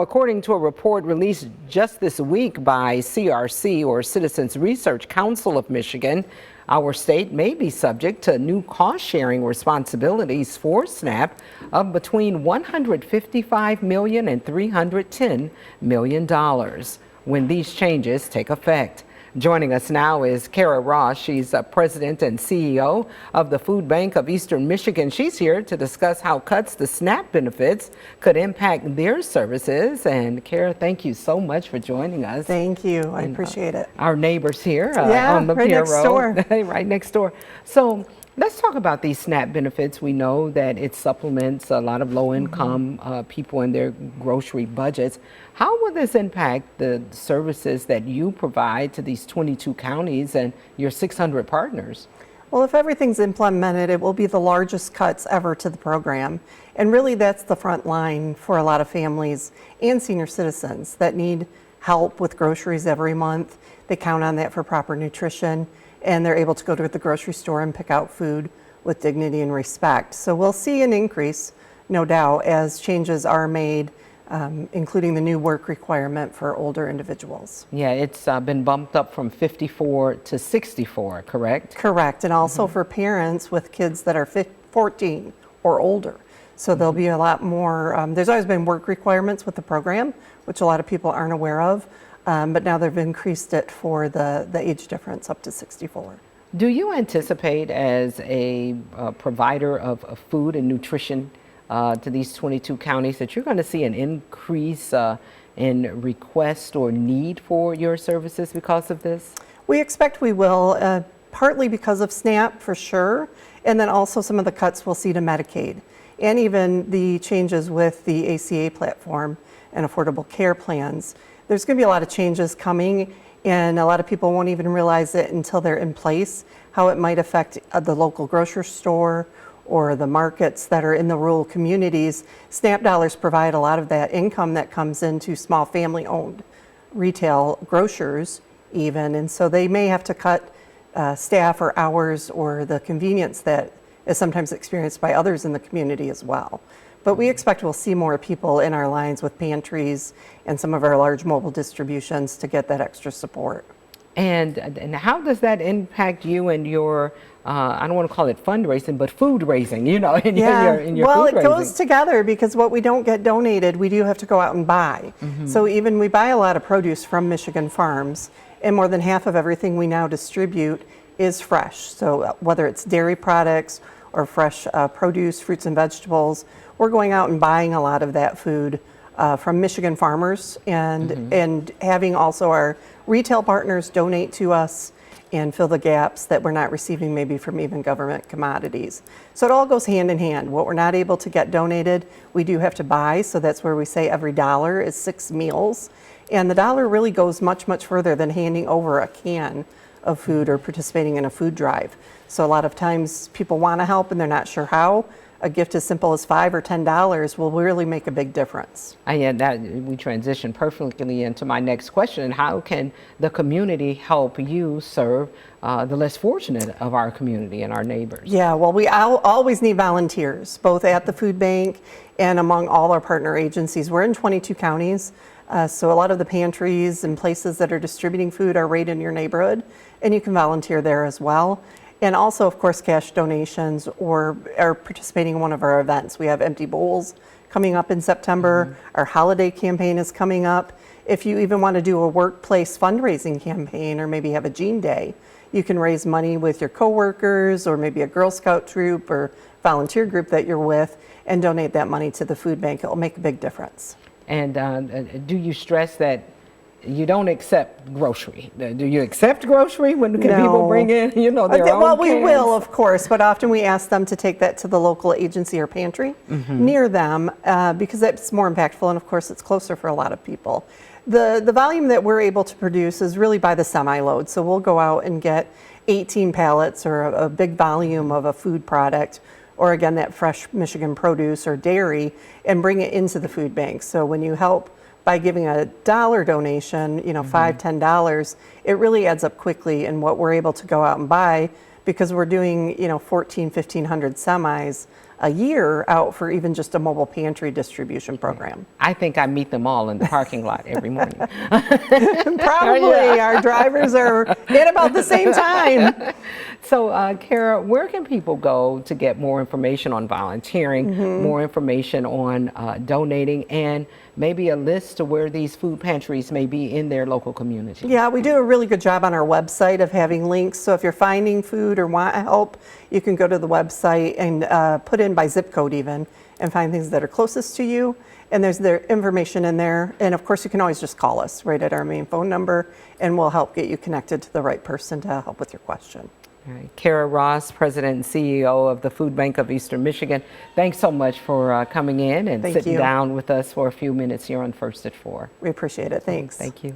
According to a report released just this week by CRC, or Citizens Research Council of Michigan, our state may be subject to new cost-sharing responsibilities for SNAP of between $155 million and $310 million when these changes take effect. Joining us now is Kara Ross. She's president and CEO of the Food Bank of Eastern Michigan. She's here to discuss how cuts to SNAP benefits could impact their services. And Kara, thank you so much for joining us. Thank you. I appreciate it. Our neighbors here on the right Pier next Road. door. Right next door. So let's talk about these SNAP benefits. We know that it supplements a lot of low-income people in their grocery budgets. How will this impact the services that you provide to these 22 counties and your 600 partners? Well, if everything's implemented, it will be the largest cuts ever to the program. And really, that's the front line for a lot of families and senior citizens that need help with groceries every month. They count on that for proper nutrition, and they're able to go to the grocery store and pick out food with dignity and respect. So we'll see an increase, no doubt, as changes are made, including the new work requirement for older individuals. Yeah, it's been bumped up from 54 to 64, correct? Correct, and also for parents with kids that are 14 or older. So there'll be a lot more, there's always been work requirements with the program, which a lot of people aren't aware of, but now they've increased it for the age difference up to 64. Do you anticipate, as a provider of food and nutrition to these 22 counties, that you're going to see an increase in request or need for your services because of this? We expect we will, partly because of SNAP for sure, and then also some of the cuts we'll see to Medicaid, and even the changes with the ACA platform and affordable care plans. There's going to be a lot of changes coming, and a lot of people won't even realize it until they're in place, how it might affect the local grocery store or the markets that are in the rural communities. SNAP dollars provide a lot of that income that comes into small family-owned retail grocers even, and so they may have to cut staff or hours or the convenience that is sometimes experienced by others in the community as well. But we expect we'll see more people in our lines with pantries and some of our large mobile distributions to get that extra support. And how does that impact you and your, I don't want to call it fundraising, but food raising, in your well, food it goes raising? together, because what we don't get donated, we do have to go out and buy. So even we buy a lot of produce from Michigan farms, and more than half of everything we now distribute is fresh. So whether it's dairy products or fresh produce, fruits and vegetables, we're going out and buying a lot of that food from Michigan farmers, and having also our retail partners donate to us and fill the gaps that we're not receiving maybe from even government commodities. So it all goes hand in hand. What we're not able to get donated, we do have to buy, so that's where we say every dollar is 6 meals. And the dollar really goes much, much further than handing over a can of food or participating in a food drive. So a lot of times people want to help and they're not sure how. A gift as simple as $5 or $10 will really make a big difference. That we transition perfectly into my next question. How can the community help you serve the less fortunate of our community and our neighbors? Yeah, well, we always need volunteers, both at the food bank and among all our partner agencies. We're in 22 counties, so a lot of the pantries and places that are distributing food are right in your neighborhood, and you can volunteer there as well. And also, of course, cash donations or are participating in one of our events. We have Empty Bowls coming up in September. Our holiday campaign is coming up. If you even want to do a workplace fundraising campaign or maybe have a Jean Day, you can raise money with your coworkers or maybe a Girl Scout troop or volunteer group that you're with and donate that money to the food bank. It will make a big difference. And do you stress that you don't accept grocery? Do you accept grocery when people bring in, their own Well, we cans? will, of course, but often we ask them to take that to the local agency or pantry near them because that's more impactful, and of course it's closer for a lot of people. The volume that we're able to produce is really by the semi-load, so we'll go out and get 18 pallets or a big volume of a food product, or again that fresh Michigan produce or dairy, and bring it into the food bank. So when you help by giving a dollar donation, $5, $10, it really adds up quickly in what we're able to go out and buy, because we're doing 1,400, 1,500 semis a year out for even just a mobile pantry distribution program. I think I meet them all in the parking lot every morning. Probably our drivers are in about the same time. So, Kara, where can people go to get more information on volunteering, more information on donating, and maybe a list to where these food pantries may be in their local community? Yeah, we do a really good job on our website of having links. So if you're finding food or want help, you can go to the website and put in by zip code even and find things that are closest to you. And there's their information in there. And of course, you can always just call us right at our main phone number, and we'll help get you connected to the right person to help with your question. All right. Kara Ross, President and CEO of the Food Bank of Eastern Michigan, thanks so much for coming in and Thank sitting you. down with us for a few minutes here on First at 4. We appreciate it. Thanks. Thank you.